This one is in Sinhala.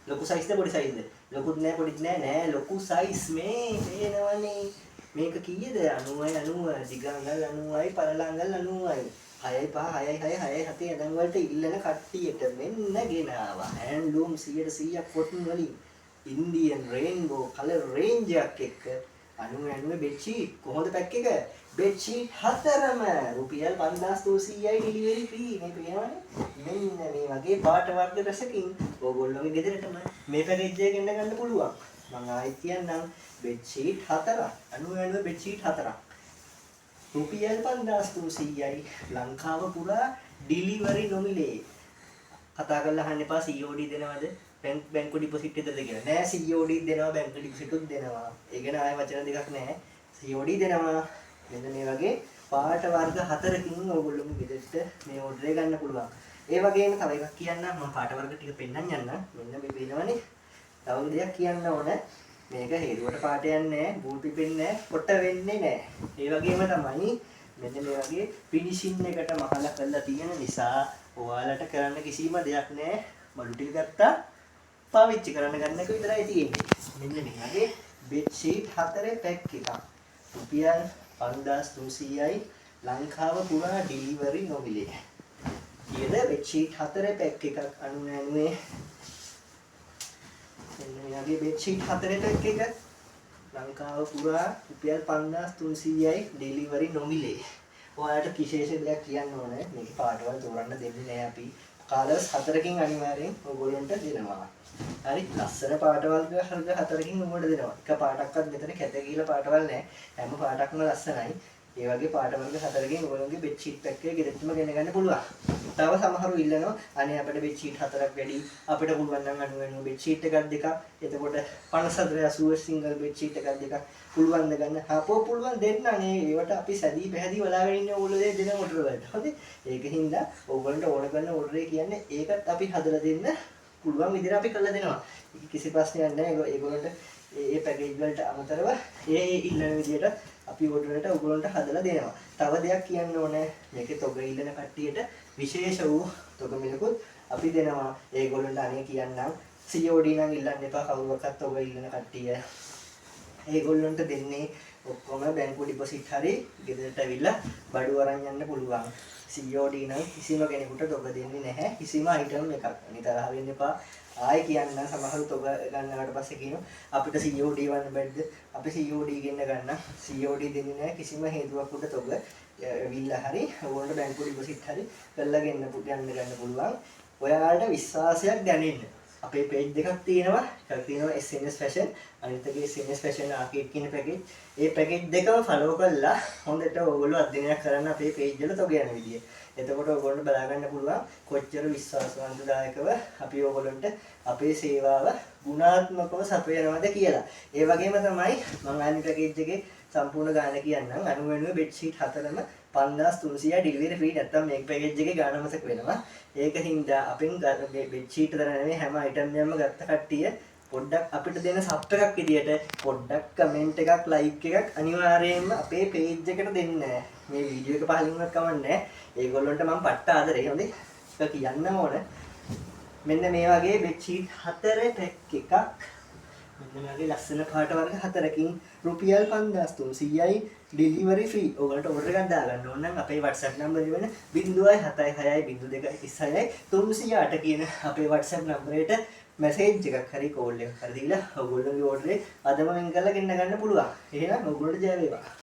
ලොකු සයිස්ද පොඩි සයිස්ද? ලොකුත් නෑ පොඩිත් නෑ ලොකු සයිස් මේ පේනවනේ. මේක කීයද? 90යි 90 දිගංගල් 90යි පළලංගල් 90යි. 6යි 5 6යි 6 6යි 7 ඇඳන් වලට ඉල්ලන කට්ටියට මෙන්න ගෙනාවා. හැන්ඩ්ලූම් 100% කොටන් වලින් ඉන්දියන් රේන්බෝ කලර් රේන්ජ් එකක් එක්ක 90 බෙඩ්ෂීට් කොහොමද පැක් එක? බෙඩ්ෂීට් 4ම රුපියල් 5300යි ඩෙලිවරි ෆ්‍රී. මේ පේනවනේ. මෙන්න මේ වගේ පාට වර්ග රසකින් ඕගොල්ලෝගේ ගෙදරටම මේ පැකේජ් එක ගෙන්න ගන්න පුළුවන්. මම ආයෙත් කියන්නම් බෙඩ්ෂීට් 4ක් 90 බෙඩ්ෂීට් 4ක් රුපියල් 5300යි ලංකාව පුරා ඩිලිවරි නොමිලේ. කතා කරලා අහන්න එපා COD දෙනවද? බැංකු ඩිපොසිට් එකද කියලා. නෑ COD දෙනවා බැංකු ඩිපොසිට් උත් දෙනවා. ඒ ගැන ආයෙ වචන දෙකක් නෑ. COD දෙනවා. මෙන්න මේ වගේ පාට වර්ග 4කින් ඕගොල්ලෝගේ ගෙදරට මේ ඕඩර් එක ගන්න පුළුවන්. ඒ වගේම තව එකක් කියන්නම් මම පාට වර්ග ටික පෙන්නන්න යන්න. මෙන්න මේ පේනවනේ. තව දෙයක් කියන්න ඕන. මේක හේරුවට පාට යන්නේ නැහැ, බූල් පිපෙන්නේ නැහැ, පොට වෙන්නේ නැහැ. ඒ වගේම තමයි මෙන්න මේ වගේ ෆිනිෂින් එකට මහලා කරලා තියෙන නිසා ඔයාලට කරන්න කිසිම දෙයක් නැහැ. බඩු ටික ගත්තා පාවිච්චි කරන්න ගන්න එක විතරයි තියෙන්නේ. මෙන්න මේ වගේ බෙඩ්ෂීට් 4 පැක් එකක්. රුපියල් 5300යි ලංකාව පුරා ඩිලිවරි නොමිලේ. ඊයද බෙඩ්ෂීට් 4 පැක් එකක් 99 මෙන්න මේ වගේ බෙඩ්ෂීට් 4 පැක් එකක් ලංකාව පුරා රුපියල් 5300යි ඩෙලිවරි නොමිලේ. ඔයාලට විශේෂ දෙයක් කියන්න ඕනේ. මේක පාටවල් තෝරන්න දෙන්නේ නැහැ අපි. කලර්ස් 4කින් අනිවාර්යෙන් ඔයගොල්ලන්ට දෙනවා. හරි ලස්සන පාටවල් හර්ග 4කින් ඔබට දෙනවා. එක පාටක්වත් මෙතන කැත කියලා පාටවල් නැහැ. හැම පාටක්ම ලස්සනයි. ඒ වගේ පාට වර්ග 4කින් ඔයගොල්ලෝගේ බෙඩ්ෂීට් පැක් එක ගෙදරටම ගෙන ගන්න පුළුවන්. තව සමහරු ඉල්ලනවා අනේ අපිට බෙඩ්ෂීට් 4ක් වැඩි අපිට පුළුවන් නම් 90 බෙඩ්ෂීට් එකක් දෙකක්. එතකොට 5480 සිංගල් බෙඩ්ෂීට් එකක් දෙකක් පුළුවන් ද ගන්න. හපෝ පුළුවන් දෙන්න නේ. ඒවට අපි සැදී පැහැදී බලාගෙන ඉන්නේ ඕගොල්ලෝ දෙන ඔඩර් වලට. හරි. ඒකින්ද ඕගොල්ලන්ට ඕන කරන ඔඩර් එක කියන්නේ ඒකත් අපි හදලා දෙන්න පුළුවන් විදිහට අපි කරලා දෙනවා. කිසි ප්‍රශ්නයක් නැහැ. ඒගොල්ලන්ට ඒ පැකේජ් වලට අමතරව ඒ ඉල්ලන විදිහට අපි ඕඩර් එකට ඔයගොල්ලන්ට හදලා දෙනවා. තව දෙයක් කියන්න ඕනේ. මේකේ තොග ඉල්ලන කට්ටියට විශේෂ වූ තොග මිලකුත් අපි දෙනවා. ඒගොල්ලන්ට අනේ කියන්නම් COD නම් ඉල්ලන්න එපා කවුරක්වත් තොග ඉල්ලන කට්ටිය. ඒගොල්ලන්ට දෙන්නේ ඔක්කොම බැංකු ඩිපොසිට් හරි ගෙදරට ඇවිල්ලා බඩු අරන් යන්න පුළුවන්. COD නම් කිසිම කෙනෙකුට තොග දෙන්නේ නැහැ. කිසිම අයිටම් එකක්. අනිත් තරහ වෙන්න එපා. ආයෙ කියන්න සමහරු තොග ගන්නවට පස්සේ කියනවා අපිට COD වන්න බැරිද? අපි COD ගෙන්න ගන්න. COD දෙන්නේ නැහැ කිසිම හේතුවක් උඩ තොග ඇවිල්ලා හරි ඕගොල්ලෝ බැංකු ඩිපොසිට් හරි කරලා ගන්න පුළුවන්. ඔයාලට විශ්වාසයක් දැනෙන්න. අපේ page දෙකක් තියෙනවා. එකක් තියෙනවා SNS fashion අනිත් එකේ SNS fashion arcade කියන package. ඒ package දෙකම follow කරලා හොඳට ඔයගොල්ලෝ අධ්‍යයනය කරන්න අපේ page වල තොග යන විදිය. එතකොට ඔයගොල්ලෝ බලා ගන්න පුළුවන් කොච්චර විශ්වාසවන්තදායකව අපි ඔයගොල්ලන්ට අපේ සේවාව ගුණාත්මකව සපයනවද කියලා. ඒ වගේම තමයි මම අනිත් package එකේ සම්පූර්ණ ගාණ කියන්නම්. 99 බෙඩ්ෂීට් 4ම 5300 ඩිලිවරි ෆ්‍රී. නැත්තම් මේක පැකේජ් එකේ ගාණ මතක වෙනවා. ඒක හින්දා අපෙන් මේ බෙඩ්ෂීට් විතර නෙමෙයි හැම අයිටම් එකක්ම ගත්ත කට්ටිය පොඩ්ඩක් අපිට දෙන සබ් එකක් විදියට පොඩ්ඩක් කමෙන්ට් එකක් ලයික් එකක් අනිවාර්යයෙන්ම අපේ පේජ් එකට දෙන්න. මේ වීඩියෝ එක පහලින්වත් කමන්නේ. ඒගොල්ලන්ට මම පට්ට ආදරේ. හොඳේ. ඒක කියන්න ඕන. මෙන්න මේ වගේ බෙඩ්ෂීට් 4 පැක් එකක් මෙන්න මේ වගේ ලස්සන පාට වර්ග 4කින් රුපියල් 5300යි ඩෙලිවරි ෆ්‍රී. ඔයගොල්ලන්ට ඕඩර් එකක් දාගන්න ඕන නම් අපේ WhatsApp නම්බරේ වෙන 076 0236 308 කියන අපේ WhatsApp නම්බරේට මැසේජ් එකක් හරි කෝල් එකක් හරි දීලා ඔයගොල්ලෝගේ ඕඩරේ අදම වෙන් කරලා ගෙන්න ගන්න පුළුවන්. එහෙනම් ඔයගොල්ලන්ට ජය වේවා.